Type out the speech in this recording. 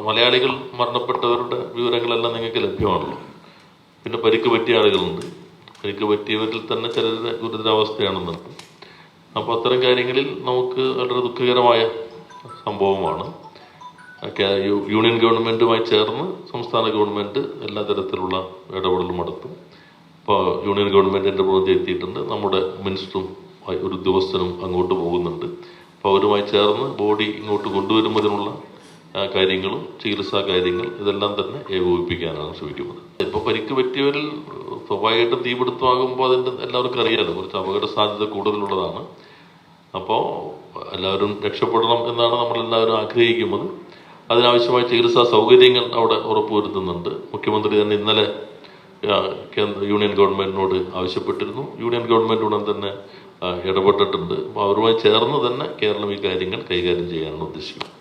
മലയാളികൾ മരണപ്പെട്ടവരുടെ വിവരങ്ങളെല്ലാം നിങ്ങൾക്ക് ലഭ്യമാണല്ലോ. പിന്നെ പരിക്ക് പറ്റിയ ആളുകളുണ്ട്. പരിക്ക് പറ്റിയവരിൽ തന്നെ ചിലരുടെ ഗുരുതരാവസ്ഥയാണെന്നുണ്ട്. അപ്പോൾ അത്തരം കാര്യങ്ങളിൽ നമുക്ക് വളരെ ദുഃഖകരമായ സംഭവമാണ്. യൂണിയൻ ഗവൺമെൻറ്റുമായി ചേർന്ന് സംസ്ഥാന ഗവൺമെൻറ് എല്ലാ തരത്തിലുള്ള ഇടപെടലും നടത്തും. ഇപ്പോൾ യൂണിയൻ ഗവൺമെൻറ്റിൻ്റെ പ്രതിനിധി എത്തിയിട്ടുണ്ട്. നമ്മുടെ മിനിസ്റ്ററും ഒരു ഉദ്യോഗസ്ഥനും അങ്ങോട്ട് പോകുന്നുണ്ട്. അപ്പോൾ അവരുമായി ചേർന്ന് ബോഡി ഇങ്ങോട്ട് കൊണ്ടുവരുന്നതിനുള്ള കാര്യങ്ങളും ചികിത്സാ കാര്യങ്ങൾ ഇതെല്ലാം തന്നെ ഏകോപിപ്പിക്കാനാണ് ശ്രമിക്കുന്നത്. ഇപ്പോൾ പരിക്ക് പറ്റിയവരിൽ സ്വാഭാവികമായിട്ടും തീപിടുത്തമാകുമ്പോൾ അതിൻ്റെ എല്ലാവർക്കും അറിയാലോ, കുറച്ച് അപകട സാധ്യത കൂടുതലുള്ളതാണ്. അപ്പോൾ എല്ലാവരും രക്ഷപ്പെടണം എന്നാണ് നമ്മളെല്ലാവരും ആഗ്രഹിക്കുന്നത്. അതിനാവശ്യമായ ചികിത്സാ സൗകര്യങ്ങൾ അവിടെ ഉറപ്പുവരുത്തുന്നുണ്ട്. മുഖ്യമന്ത്രി തന്നെ ഇന്നലെ യൂണിയൻ ഗവൺമെൻറ്റിനോട് ആവശ്യപ്പെട്ടിരുന്നു. യൂണിയൻ ഗവൺമെൻറ് ഉടൻ തന്നെ ഇടപെട്ടിട്ടുണ്ട്. അപ്പോൾ അവരുമായി ചേർന്ന് തന്നെ കേരളം ഈ കാര്യങ്ങൾ കൈകാര്യം ചെയ്യാനാണ് ഉദ്ദേശിക്കുന്നത്.